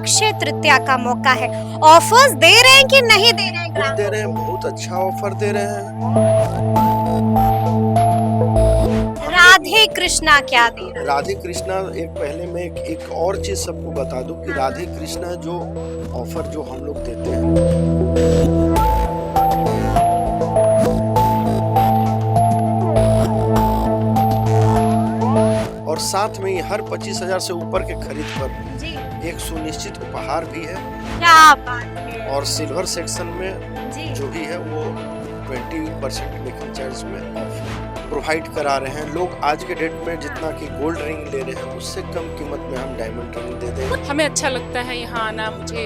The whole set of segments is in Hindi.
अक्षय तृतीया का मौका है, ऑफर्स दे रहे हैं कि नहीं दे रहे हैं दे ग्राहकों रहे हैं, बहुत अच्छा ऑफर दे रहे हैं। को? राधे कृष्णा क्या दे रहे हैं? राधे कृष्णा एक पहले मैं एक और चीज सबको बता दूं कि राधे कृष्णा जो ऑफर जो हम लोग देते हैं, और साथ में ही हर 25,000 से ऊपर के खरीद पर जी, एक सुनिश्चित उपहार भी है। क्या बात है और सिल्वर सेक्शन में जी। जो भी है वो 20% मेकिंग चार्ज में ऑफ प्रोवाइड करा रहे हैं। लोग आज के डेट में जितना कि गोल्ड रिंग ले रहे हैं उससे कम कीमत में हम डायमंड रिंग दे देंगे। हमें अच्छा लगता है यहाँ आना, मुझे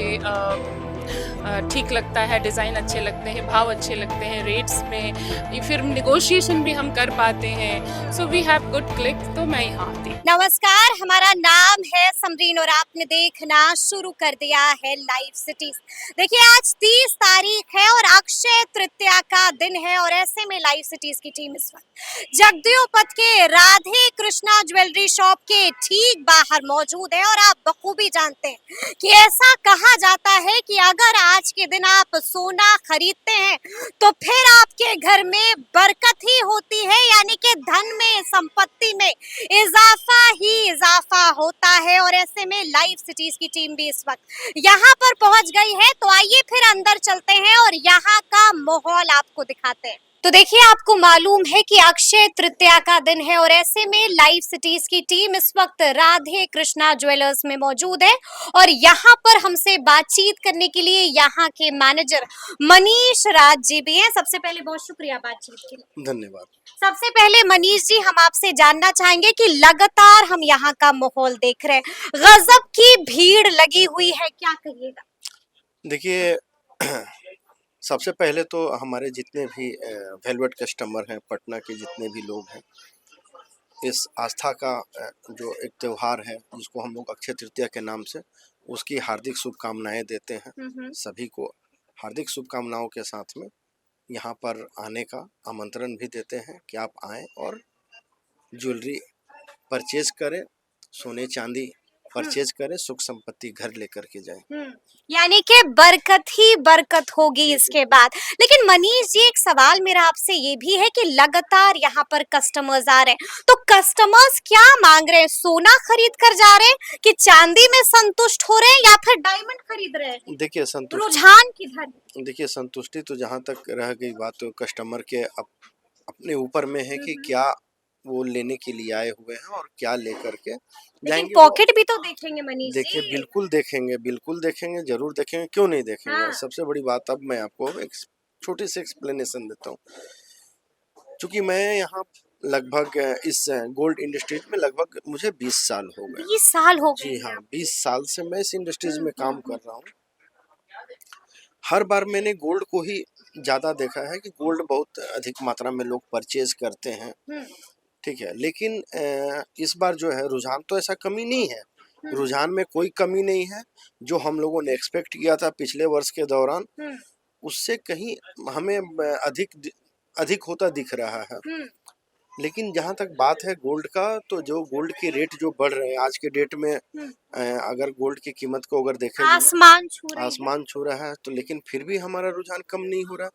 ठीक लगता है, डिज़ाइन अच्छे लगते हैं, भाव अच्छे लगते हैं, रेट्स में फिर निगोशिएशन भी हम कर पाते हैं। So we have good click, तो मैं यहाँ आती हूँ। नमस्कार, हमारा नाम है समरीन और आपने देखना शुरू कर दिया है लाइव सिटीज। देखिए आज 30 तारीख है और अक्षय तृतीया का दिन है और ऐसे में लाइव सिटीज की टीम इस वक्त जगदीपथ के राधे कृष्णा ज्वेलरी शॉप के ठीक बाहर मौजूद है। और आप बखूबी जानते हैं कि ऐसा कहा जाता है कि अगर आज के दिन आप सोना खरीदते हैं तो फिर आपके घर में बरकत ही होती है, यानी कि धन में, संपत्ति में इजाफा ही इजाफा होता है। और ऐसे में लाइव सिटीज की टीम भी इस वक्त यहाँ पर पहुंच गई है, तो आइए फिर अंदर चलते हैं और यहाँ का माहौल आपको दिखाते हैं। तो देखिए आपको मालूम है कि अक्षय तृतीया का दिन है और ऐसे में लाइव सिटीज की टीम इस वक्त राधे कृष्णा ज्वेलर्स में मौजूद है और यहाँ पर हमसे बातचीत करने के लिए यहाँ के मैनेजर मनीष राज जी भी हैं। सबसे पहले बहुत शुक्रिया बातचीत के लिए। धन्यवाद। सबसे पहले मनीष जी, हम आपसे जानना चाहेंगे कि लगातार हम यहाँ का माहौल देख रहे हैं, गजब की भीड़ लगी हुई है, क्या कहिएगा? देखिए सबसे पहले तो हमारे जितने भी वेलवेट कस्टमर हैं, पटना के जितने भी लोग हैं, इस आस्था का जो एक त्योहार है जिसको हम लोग अक्षय तृतीया के नाम से, उसकी हार्दिक शुभकामनाएं देते हैं। सभी को हार्दिक शुभकामनाओं के साथ में यहाँ पर आने का आमंत्रण भी देते हैं कि आप आएं और ज्वेलरी परचेज करें, सोने चांदी परचेज करें, सुख संपत्ति घर लेकर के जाएं। यानी कि बरकत ही बरकत होगी इसके बाद। लेकिन मनीष जी, एक सवाल मेरा आपसे ये भी है कि लगातार यहाँ पर कस्टमर्स आ रहे हैं, तो कस्टमर्स क्या मांग रहे हैं? सोना खरीद कर जा रहे हैं कि चांदी में संतुष्ट हो रहे हैं या फिर डायमंड खरीद रहे हैं? देखिए संतुष्टि, रुझान किधर? देखिए संतुष्टि तो जहाँ तक रह गई बात, तो कस्टमर के अपने ऊपर में है कि क्या वो लेने के लिए आए हुए हैं और क्या लेकर के लेकिन जाएंगे। पॉकेट भी तो देखेंगे मनीष जी। देखिए बिल्कुल देखेंगे, बिल्कुल देखेंगे, जरूर देखेंगे, क्यों नहीं देखेंगे। हाँ। सबसे बड़ी बात, अब मैं आपको एक छोटी सी एक्सप्लेनेशन देता हूँ। क्योंकि मैं यहाँ लगभग इस गोल्ड इंडस्ट्रीज में लगभग मुझे 20 साल हो गए। 20 साल हो गए जी हैं हाँ, आपको। 20 साल से मैं इस इंडस्ट्रीज में काम कर रहा हूँ। हर बार मैंने गोल्ड को ही ज्यादा देखा है कि गोल्ड बहुत अधिक मात्रा में लोग परचेज करते हैं, ठीक है। लेकिन इस बार जो है रुझान तो ऐसा कमी नहीं है, रुझान में कोई कमी नहीं है। जो हम लोगों ने एक्सपेक्ट किया था पिछले वर्ष के दौरान, उससे कहीं हमें अधिक होता दिख रहा है। लेकिन जहाँ तक बात है गोल्ड का, तो जो गोल्ड के रेट जो बढ़ रहे हैं आज के डेट में, अगर गोल्ड की कीमत को अगर देखें, आसमान छू रहा है, तो लेकिन फिर भी हमारा रुझान कम नहीं हो रहा।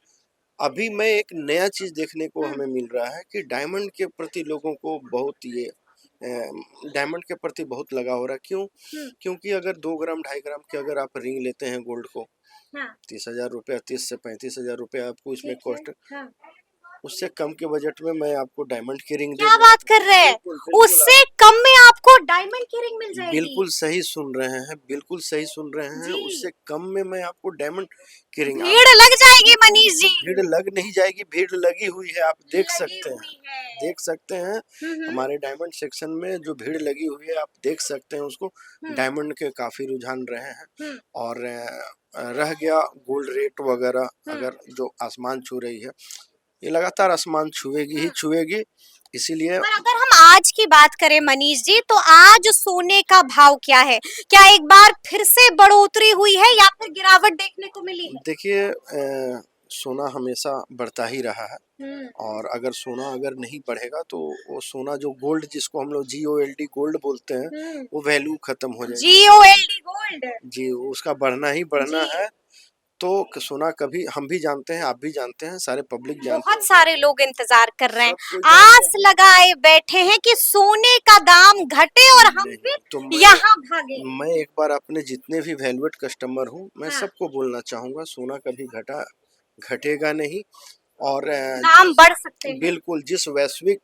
अभी मैं एक नया चीज देखने को हमें मिल रहा है कि डायमंड के प्रति लोगों को बहुत ये डायमंड के प्रति बहुत लगाव हो रहा है। क्यों? क्योंकि अगर 2 ग्राम 2.5 ग्राम के अगर आप रिंग लेते हैं गोल्ड को, 30,000 रुपया, 30 से 35,000 रुपया आपको इसमें कॉस्ट, उससे कम के बजट में मैं आपको डायमंड की रिंग क्या बात कर रहे हैं? उससे कम में आपको डायमंड की रिंग मिल जाएगी? बिल्कुल सही सुन रहे हैं, बिल्कुल सही सुन रहे हैं। उससे कम में मैं आपको डायमंड की रिंग, भीड़ लग जाएगी मनीष जी। भीड़ लग नहीं जाएगी, भीड़ लगी हुई है, आप देख सकते हैं, देख सकते हैं। हमारे डायमंड सेक्शन में जो भीड़ लगी हुई है आप देख सकते हैं उसको। डायमंड के काफी रुझान रहे हैं। और रह गया गोल्ड रेट वगैरह, अगर जो आसमान छू रही है, ये लगातार आसमान छुएगी ही छुएगी। इसीलिए पर अगर हम आज की बात करें मनीष जी, तो आज सोने का भाव क्या है? क्या एक बार फिर से बढ़ोतरी हुई है या फिर गिरावट देखने को मिली है? देखिए सोना हमेशा बढ़ता ही रहा है, और अगर सोना अगर नहीं बढ़ेगा तो वो सोना जो गोल्ड, जिसको हम लोग GOLD गोल्ड बोलते हैं, वो वैल्यू खत्म हो जाएगी। GOLD gold, gold. जी, उसका बढ़ना ही बढ़ना जी। है। तो सोना कभी हम भी जानते हैं, आप भी जानते हैं, सारे पब्लिक जानते बहुत हैं, सारे लोग इंतजार कर रहे हैं, सब कोई जानता आस लगाए बैठे हैं कि सोने का दाम घटे और है। हम नहीं, भी तो यहाँ भागे। मैं एक बार अपने जितने भी वैल्यूएट कस्टमर हूँ, मैं हाँ। सबको बोलना चाहूँगा, सोना कभी घटेगा नहीं। और दाम बढ़ सकते हैं। बिल्कुल जिस वैश्विक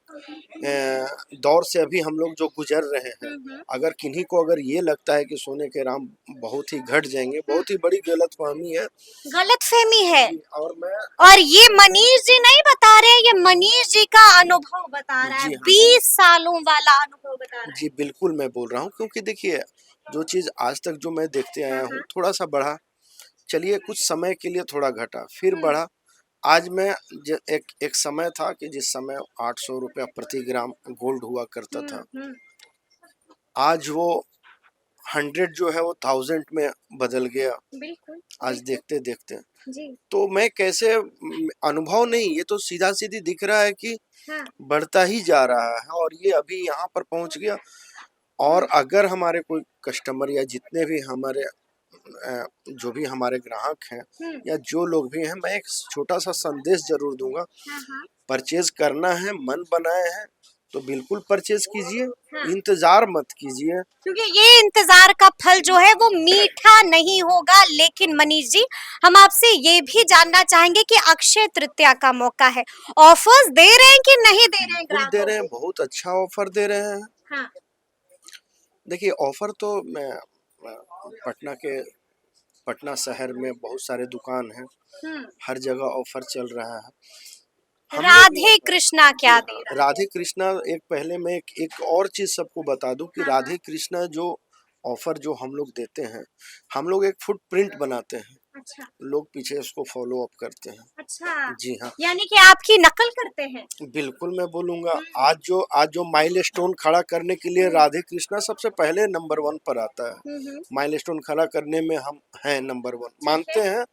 दौर से अभी हम लोग जो गुजर रहे हैं, हम्म। अगर किन्हीं को अगर ये लगता है कि सोने के दाम बहुत ही घट जाएंगे, बहुत ही बड़ी गलतफहमी है। गलतफहमी है। जी, और मैं और ये मनीष जी नहीं बता रहे, ये मनीष जी का अनुभव बता रहा है, जी हाँ, 20 सालों वाला अनुभव बता रहा है। जी बिल्कुल मैं बोल रहा हूँ, क्योंकि देखिए जो चीज़ आज तक जो मैं देखते आया हूँ, थोड़ा सा बढ़ा, चलिए कुछ समय के लिए थोड़ा घटा, फिर बढ़ा। आज मैं एक समय था कि जिस समय 800 रुपया प्रति ग्राम गोल्ड हुआ करता था, हम्म। आज वो 100 जो है वो 1000 में बदल गया, बिल्कुल आज देखते देखते। जी। तो मैं कैसे अनुभव नहीं, ये तो सीधा सीधी दिख रहा है कि हाँ। बढ़ता ही जा रहा है और ये अभी यहाँ पर पहुँच गया। और अगर हमारे कोई कस्टमर या जितने भी हमारे जो भी हमारे ग्राहक हैं या जो लोग भी हैं, मैं एक छोटा सा संदेश जरूर दूंगा। हाँ। परचेज करना है, मन बनाए हैं तो बिल्कुल परचेज कीजिए, हाँ। इंतजार मत कीजिए। क्योंकि ये इंतजार का फल जो है वो मीठा नहीं होगा। लेकिन मनीष जी, हम आपसे ये भी जानना चाहेंगे कि अक्षय तृतीया का मौका है, ऑफर्स दे रहे हैं कि नहीं दे रहे हैं बिल्कुल दे ग्राहकों रहे हैं, को? बहुत अच्छा ऑफर दे रहे हैं। हाँ। देखिए ऑफर तो मैं पटना के पटना शहर में बहुत सारे दुकान हैं, हर जगह ऑफर चल रहा है। हमने भी राधे कृष्णा क्या दे रहा है? राधे कृष्णा, एक पहले मैं एक और चीज सबको बता दूं कि राधे कृष्णा जो ऑफर जो हम लोग देते हैं, हम लोग एक फुटप्रिंट बनाते हैं, अच्छा लोग पीछे उसको फॉलो अप करते हैं। अच्छा, जी हाँ, यानी कि आपकी नकल करते हैं। बिल्कुल मैं बोलूंगा, आज जो माइलस्टोन खड़ा करने के लिए राधे कृष्णा सबसे पहले नंबर 1 पर आता है। माइलस्टोन खड़ा करने में हम हैं नंबर 1, मानते हैं,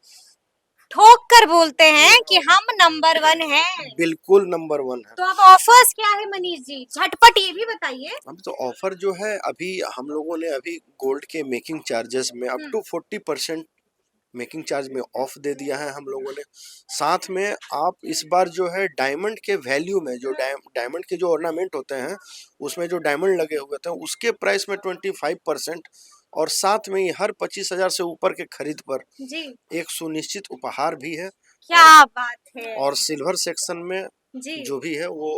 ठोक कर बोलते हैं कि हम नंबर 1 हैं। बिल्कुल नंबर 1 है। तो अब ऑफर्स क्या है मनीष जी, झटपट ये भी बताइए। अब तो ऑफर जो है, अभी हम लोगों ने अभी गोल्ड के मेकिंग चार्जेस में अप टू 40% मेकिंग चार्ज में ऑफ दे दिया है हम लोगों ने। साथ में आप इस बार जो है डायमंड के वैल्यू में, जो डायमंड के जो ऑर्नामेंट होते हैं उसमें जो डायमंड लगे हुए थे उसके प्राइस में 25%, और साथ में ही हर 25,000 से ऊपर के खरीद पर जी एक सुनिश्चित उपहार भी है। क्या बात है। और सिल्वर सेक्शन में जी जो भी है वो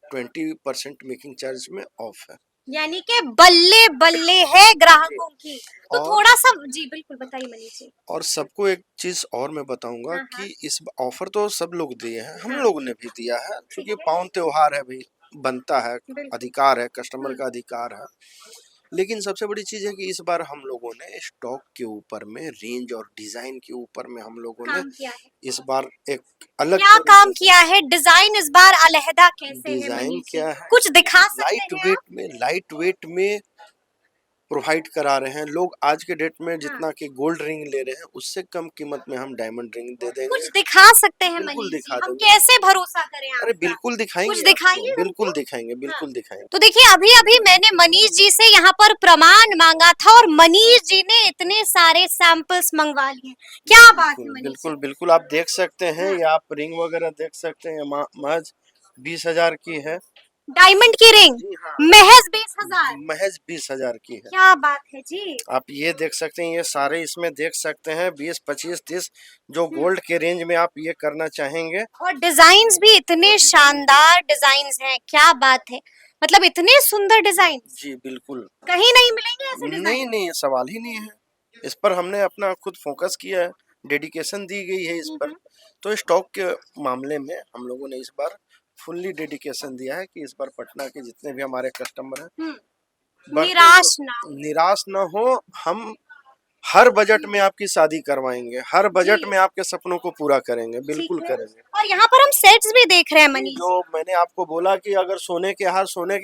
20% मेकिंग चार्ज में ऑफ है। यानी कि बल्ले बल्ले है ग्राहकों की। तो और थोड़ा सा जी बिल्कुल बताइए मनीष जी। और सबको एक चीज और मैं बताऊंगा हाँ, कि इस ऑफर तो सब लोग दिए हैं, हम हाँ। लोग ने भी दिया है, क्योंकि पावन त्योहार है भाई, बनता है, बिल्कुल। अधिकार है, कस्टमर का अधिकार है। लेकिन सबसे बड़ी चीज है कि इस बार हम लोगों ने स्टॉक के ऊपर में, रेंज और डिजाइन के ऊपर में हम लोगों ने काम किया है। इस बार एक अलग क्या काम किया है, डिजाइन इस बार अलहदा कैसे है डिजाइन मनीष जी? क्या है, कुछ दिखा सकते हैं आप? लाइट वेट में प्रोवाइड करा रहे हैं लोग। आज के डेट में जितना कि गोल्ड रिंग ले रहे हैं उससे कम कीमत में हम डायमंड रिंग दे देंगे। कुछ दिखा सकते हैं बिल्कुल मनीष जी, दिखा हम देंगे। कैसे भरोसा करें अरे आपका? बिल्कुल दिखाएंगे कुछ आपको, दिखाइए बिल्कुल हमको। दिखाएंगे, बिल्कुल दिखाएंगे। तो देखिए, अभी अभी मैंने मनीष जी से यहाँ पर प्रमाण मांगा था और मनीष जी ने इतने सारे सैंपल्स मंगवा लिए। क्या बात है मनीष बिल्कुल जी? बिल्कुल आप देख सकते हैं, ये आप रिंग वगैरह देख सकते हैं, महज 20,000 की है। डायमंड की रिंग जी हाँ, महज 20,000। महज 20,000 की है। क्या बात है जी। आप ये देख सकते हैं, ये सारे इसमें देख सकते हैं 20, 25, 30 जो गोल्ड के रेंज में आप ये करना चाहेंगे। और डिजाइन्स भी इतने शानदार डिजाइन्स हैं, क्या बात है। मतलब इतने सुंदर डिजाइन जी बिल्कुल, कहीं नहीं मिलेंगे ऐसे नहीं डिजाइन। नहीं सवाल ही नहीं है। इस पर हमने अपना खुद फोकस किया है, डेडिकेशन दी गई है इस पर। तो स्टॉक के मामले में हम लोगों ने इस बार फुल्ली डेडिकेशन दिया है कि इस बार पटना के जितने भी हमारे कस्टमर हैं निराश ना हो। हम हर बजट में आपकी शादी करवाएंगे, हर बजट में आपके सपनों को पूरा करेंगे, बिल्कुल करेंगे। और यहाँ पर हम सेट्स भी देख रहे हैं मनीष। जो मैंने आपको बोला कि अगर सोने के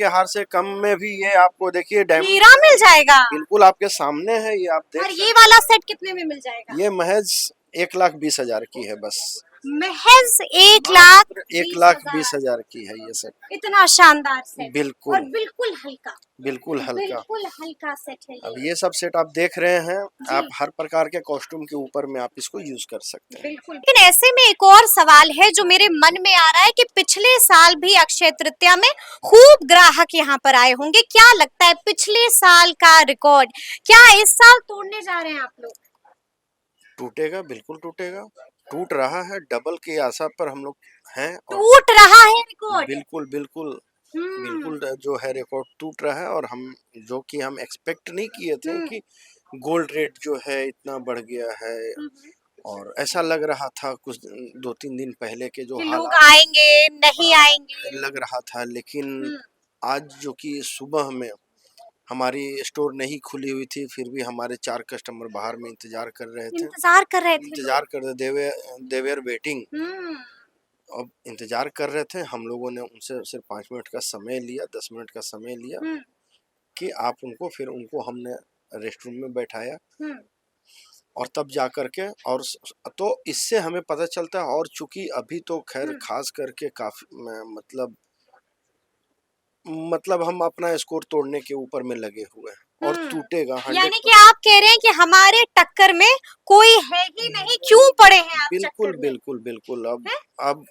हार से कम में भी ये आपको देखिए डायमंड हीरा मिल जाएगा। बिल्कुल आपके सामने है, ये आप देख और सकते ये वाला सेट कितने में मिल जाएगा? हैं। ये महज 1,20,000 की है बस। महज एक मात्र लाख 1,20,000 की है ये सब। इतना शानदार सेट और बिल्कुल बिल्कुल हल्का, बिल्कुल हल्का। बिल्कुल हल्का सेट है अब ये। ये सब सेट आप देख रहे हैं, जी। आप हर प्रकार के कॉस्ट्यूम के ऊपर में आप इसको यूज कर सकते हैं। बिल्कुल, लेकिन ऐसे में एक और सवाल है जो मेरे मन में आ रहा है कि पिछले साल भी अक्षय तृतीया में खूब ग्राहक यहाँ पर आए होंगे। क्या लगता है पिछले साल का रिकॉर्ड क्या इस साल तोड़ने जा रहे हैं आप लोग? टूटेगा, बिल्कुल टूटेगा, टूट रहा है, डबल की आशा पर हम लोग हैं। और टूट रहा है रिकॉर्ड। बिल्कुल बिल्कुल हम्म बिल्कुल जो है रिकॉर्ड टूट रहा है। और हम जो कि हम एक्सपेक्ट नहीं किए थे हम्म कि गोल्ड रेट जो है इतना बढ़ गया है। हम्म। और ऐसा लग रहा था कुछ 2-3 दिन पहले के जो कि लोग हालात आएंगे नहीं आएंगे। लग रहा था, लेकिन हम्म, आज जो कि सुबह में हमारी स्टोर नहीं खुली हुई थी, फिर भी हमारे 4 कस्टमर बाहर में इंतजार कर रहे थे। इंतजार कर रहे थे इंतजार लोग। कर रहे, दे वर वेटिंग। हम्म अब इंतजार कर रहे थे, हम लोगों ने उनसे सिर्फ 5 मिनट का समय लिया, 10 मिनट का समय लिया हम्म कि आप उनको, फिर उनको हमने रेस्ट रूम में बैठाया हम्म और तब जा कर के और तो इससे हमें पता चलता है। और चूंकि अभी तो खैर खास करके काफी मतलब हम अपना स्कोर तोड़ने के ऊपर में लगे हुए हैं और टूटेगा यानी कि 100%। आप कह रहे हैं कि हमारे टक्कर में कोई है ही नहीं, क्यों पड़े हैं आप बिल्कुल चक्कर में? बिल्कुल बिल्कुल। हैं? अब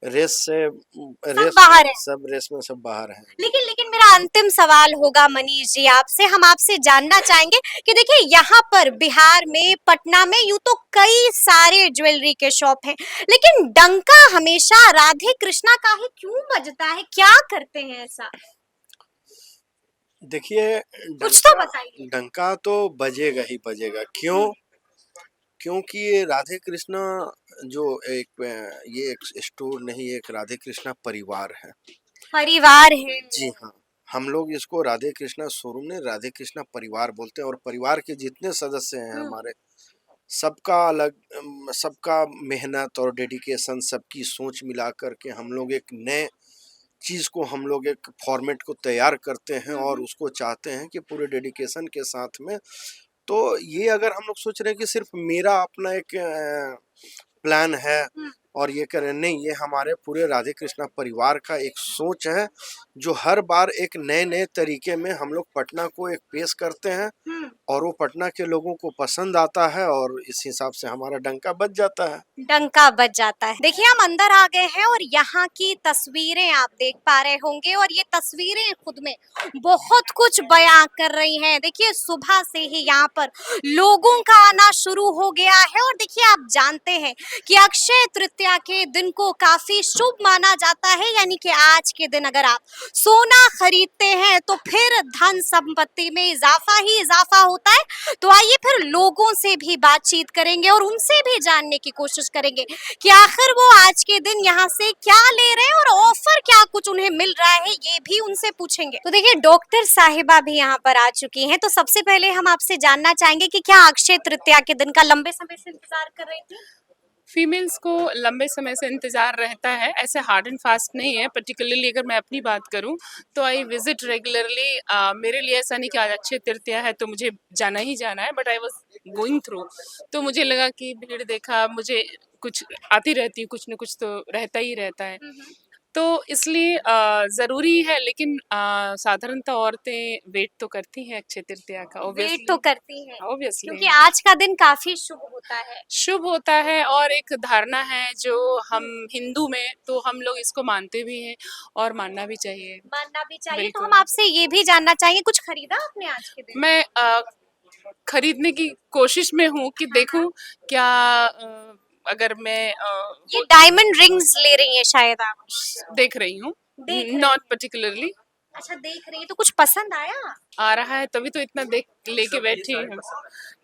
रेस से सब बाहर है। सब रेस में सब बाहर हैं। लेकिन लेकिन मेरा अंतिम सवाल होगा मनीष जी आपसे, हम आपसे जानना चाहेंगे कि देखिए यहाँ पर बिहार में, पटना में यूं तो कई सारे ज्वेलरी के शॉप हैं, लेकिन डंका हमेशा राधे कृष्णा का ही क्यों बजता है? क्या करते हैं ऐसा? देखिए, कुछ तो बताइए। डंका तो बजेगा ही बजेगा। क्यों? क्योंकि ये राधे कृष्णा जो ये एक स्टोर नहीं, एक राधे कृष्णा परिवार है। परिवार है। जी हाँ, हम लोग इसको राधे कृष्णा शोरूम ने राधे कृष्णा परिवार बोलते हैं। और परिवार के जितने सदस्य हैं हमारे, सबका अलग सबका मेहनत और डेडिकेशन, सबकी सोच मिला कर के हम लोग एक नए चीज को, हम लोग एक फॉर्मेट को तैयार करते हैं और उसको चाहते हैं कि पूरे डेडिकेशन के साथ में। तो ये अगर हम लोग सोच रहे हैं कि सिर्फ मेरा अपना एक प्लान है और ये करें, नहीं, ये हमारे पूरे राधे कृष्णा परिवार का एक सोच है जो हर बार एक नए नए तरीके में हम लोग पटना को एक पेश करते हैं और वो पटना के लोगों को पसंद आता है और इस हिसाब से हमारा डंका बज जाता है। डंका बज जाता है। देखिए हम अंदर आ गए हैं और यहाँ की तस्वीरें आप देख पा रहे होंगे और ये तस्वीरें खुद में बहुत कुछ बयां कर रही हैं। देखिए सुबह से ही यहाँ पर लोगों का आना शुरू हो गया है और देखिए आप जानते हैं कि अक्षय तृतीया के दिन को काफी शुभ माना जाता है, यानी कि आज के दिन अगर आप सोना खरीदते हैं तो फिर धन संपत्ति में इजाफा ही इजाफा होता है। तो आइए फिर लोगों से भी बातचीत करेंगे और उनसे भी जानने की कोशिश करेंगे कि आखिर वो आज के दिन यहाँ से क्या ले रहे हैं और ऑफर क्या कुछ उन्हें मिल रहा है, ये भी उनसे पूछेंगे। तो देखिए डॉक्टर साहिबा भी यहाँ पर आ चुकी हैं, तो सबसे पहले हम आपसे जानना चाहेंगे कि क्या अक्षय तृतीया के दिन का लंबे समय से इंतजार कर रही थी? फीमेल्स को लंबे समय से इंतज़ार रहता है, ऐसे हार्ड एंड फास्ट नहीं है। पर्टिकुलरली अगर मैं अपनी बात करूं तो आई विजिट रेगुलरली। मेरे लिए ऐसा नहीं कि आज अक्षय तृतीया है तो मुझे जाना ही जाना है, but I was going through, तो मुझे लगा कि भीड़ देखा, मुझे कुछ आती रहती, कुछ न कुछ तो रहता ही रहता है, तो इसलिए ज़रूरी है। लेकिन साधारणतः औरतें वेट तो करती हैं अक्षय तृतीया का, वेट तो करती हैं ऑब्वियसली क्योंकि आज का दिन काफी शुभ होता है। शुभ होता है। और एक धारणा है जो हम हिंदू में, तो हम लोग इसको मानते भी हैं और मानना भी चाहिए। मानना भी चाहिए। तो बिल्कुल। हम आपसे ये भी जानना चाहेंगे कुछ खरीदा आपने आज के दिन? मैं खरीदने की कोशिश में हूँ कि देखूं क्या अगर मैं ये डायमंड रिंग्स ले रही हैं शायद आप? देख रही हूँ, देख रही नॉट पर्टिकुलरली। अच्छा देख रही है, तो कुछ पसंद आया? आ रहा है तभी तो इतना देख लेके बैठी हूँ।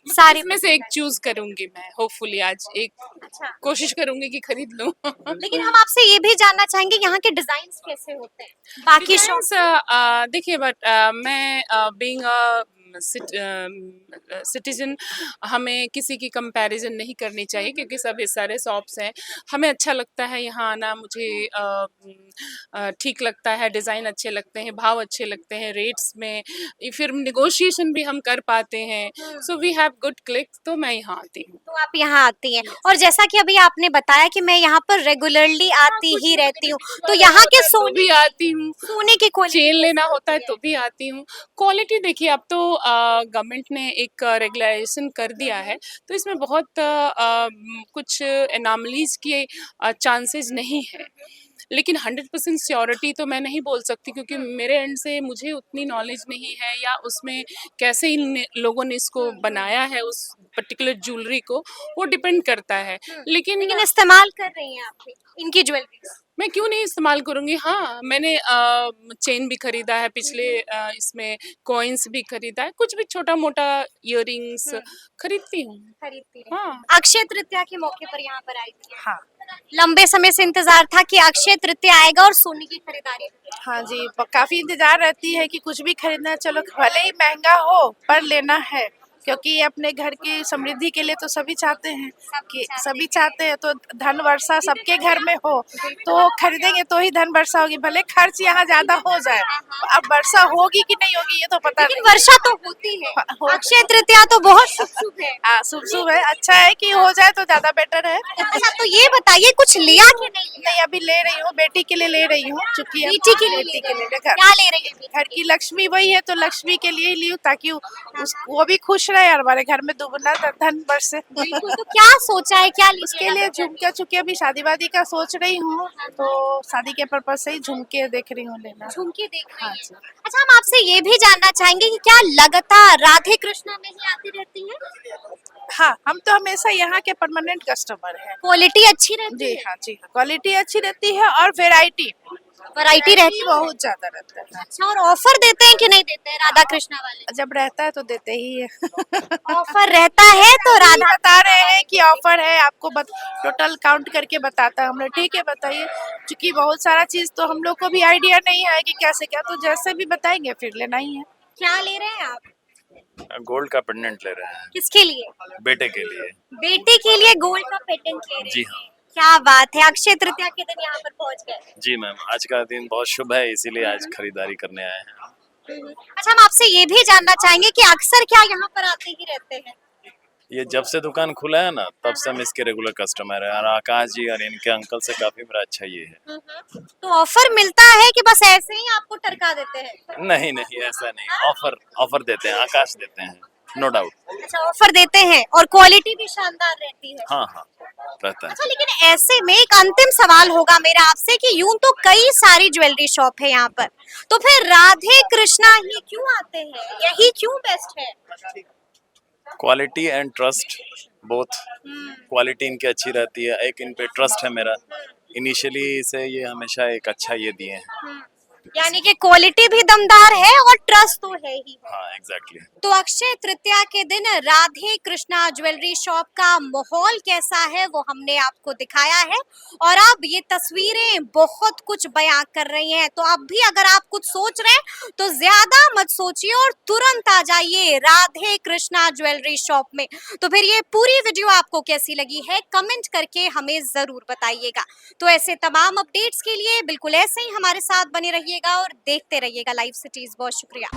सारे में से एक चूज करूंगी मैं, होपफुली आज एक अच्छा। कोशिश करूंगी कि खरीद लूं। लेकिन हम आपसे ये भी जानना चाहेंगे यहाँ के डिजाइन कैसे होते हैं बाकी शॉप देखिए, बट मैं बीइंग अ सिटीजन हमें किसी की कंपैरिजन नहीं करनी चाहिए, क्योंकि सभी सारे शॉप्स हैं। हमें अच्छा लगता है यहाँ आना, मुझे ठीक लगता है, डिज़ाइन अच्छे लगते हैं, भाव अच्छे लगते हैं, रेट्स में फिर निगोशिएशन भी हम कर पाते हैं। So we have good click, तो मैं यहाँ आती हूँ। तो आप यहाँ आती हैं और जैसा कि अभी आपने बताया कि मैं यहाँ पर रेगुलरली आती ही रहती हूँ, तो यहाँ के तो सोने भी आती हूँ, सोने की क्वालिटी चेन लेना होता है तो भी आती हूँ। क्वालिटी देखिए, अब तो गवर्नमेंट ने एक रेगुलेशन कर दिया है, तो इसमें बहुत कुछ एनॉमलीज के चांसेस नहीं है, लेकिन 100% श्योरिटी तो मैं नहीं बोल सकती, क्योंकि मेरे एंड से मुझे उतनी नॉलेज नहीं है, या उसमें कैसे इन लोगों ने इसको बनाया है उस पर्टिकुलर ज्वेलरी को, वो डिपेंड करता है। लेकिन लेकिन इस्तेमाल कर रही हैं आप इनकी ज्वेलरी। मैं क्यों नहीं इस्तेमाल करूँगी। हाँ, मैंने चेन भी खरीदा है पिछले, इसमें कॉइन्स भी खरीदा है, कुछ भी छोटा-मोटा इयररिंग्स खरीदती हूँ। खरीदती हैं। हाँ। अक्षय तृतीया के मौके पर यहाँ पर आई थी। हाँ लंबे समय से इंतजार था कि अक्षय तृतीया आएगा और सोने की खरीदारी। हाँ जी, काफी इंतजार रहती है कि कुछ भी खरीदना है, चलो भले ही महंगा हो पर लेना है, क्योंकि अपने घर की समृद्धि के लिए तो सभी चाहते हैं कि सभी चाहते हैं, तो धन वर्षा सबके घर में हो, तो खरीदेंगे तो ही धन वर्षा होगी, भले खर्च यहाँ ज्यादा हो जाए। अब वर्षा होगी कि नहीं होगी ये तो पता लेकिन नहीं। वर्षा तो होती है। हो- अक्षय तृतीया तो बहुत शुभ है। हाँ शुभ है, अच्छा है कि हो जाए तो ज्यादा बेटर है। अच्छा, तो ये बताइए कुछ लिया कि नहीं लिया? नहीं अभी ले रही हूँ, बेटी के लिए ले रही हूँ, चूंकि अब बेटी के लिए बेटी ले के रही लिए हैं? घर क्या ले रही है? घर की लक्ष्मी वही है, तो लक्ष्मी के लिए ही ली हूँ, ताकि वो भी खुश रहे और हमारे घर में दुगना धन बरसे। बिल्कुल, तो क्या सोचा है, क्या उसके लिए झुमके, चूंकि अभी शादी वादी का सोच रही हूँ, तो शादी के पर्पज से ही झुमके देख रही हूँ लेना। झुमके देख रही हाँ हैं। जी। अच्छा, हम आपसे ये भी जानना चाहेंगे कि क्या लगातार राधे कृष्णा में ही आती रहती हैं? हाँ हम तो हमेशा यहाँ के परमानेंट कस्टमर हैं। क्वालिटी अच्छी रहती जी है? हाँ जी हाँ, क्वालिटी अच्छी रहती है और वेराइटी वैरायटी रहती है? बहुत ज्यादा रहता है। अच्छा, और ऑफर देते हैं कि नहीं देते हैं राधा कृष्णा वाले? जब रहता है तो देते ही है। ऑफर रहता है तो राधा बता रहे हैं कि ऑफर है, आपको टोटल काउंट करके बताता है। हमने ठीक है बताइए, क्योंकि बहुत सारा चीज तो हम लोग को भी आइडिया नहीं है कि कैसे क्या, तो जैसे भी बताएंगे फिर लेना ही है। क्या ले रहे हैं आप? गोल्ड का पेंडेंट ले रहे हैं किसके लिए? बेटे के लिए। बेटे के लिए गोल्ड का पेटेंट ले रहे जी हैं? हाँ। क्या बात है, अक्षय तृतीया के दिन यहाँ पर पहुँच गए। जी मैम, आज का दिन बहुत शुभ है, इसीलिए आज खरीदारी करने आए हैं। अच्छा, हम आपसे ये भी जानना चाहेंगे कि अक्सर क्या यहाँ पर आते ही रहते हैं? ये जब से दुकान खुला है ना, तब से हम इसके रेगुलर कस्टमर हैं, और आकाश जी और इनके अंकल से काफी मेरा अच्छा ये है। तो ऑफर मिलता है कि बस ऐसे ही आपको टरका देते हैं? नहीं नहीं, ऐसा नहीं, ऑफर देते हैं, आकाश देते हैं, नो डाउट। अच्छा, ऑफर देते हैं और क्वालिटी भी शानदार रहती है। हाँ हाँ रहता है। अच्छा, लेकिन ऐसे में एक अंतिम सवाल होगा मेरा आपसे कि यूं तो कई सारी ज्वेलरी शॉप है यहाँ पर, तो फिर राधे कृष्णा ही क्यों आते हैं? यही क्यों बेस्ट है? Quality and trust both, quality इनकी अच्छी रहती है, एक इन पे ट्रस्ट है मेरा, इनिशियली से ये हमेशा एक अच्छा ये दिए हैं। यानी कि क्वालिटी भी दमदार है और ट्रस्ट तो है ही। हाँ एग्जैक्टली। तो अक्षय तृतीया के दिन राधे कृष्णा ज्वेलरी शॉप का माहौल कैसा है वो हमने आपको दिखाया है, और अब ये तस्वीरें बहुत कुछ बयां कर रही हैं। तो अब भी अगर आप कुछ सोच रहे हैं तो ज्यादा मत सोचिए और तुरंत आ जाइए राधे कृष्णा ज्वेलरी शॉप में। तो फिर ये पूरी वीडियो आपको कैसी लगी है कमेंट करके हमें जरूर बताइएगा। तो ऐसे तमाम अपडेट्स के लिए बिल्कुल ऐसे ही हमारे साथ बने रहिएगा और देखते रहिएगा लाइव सिटीज। बहुत शुक्रिया।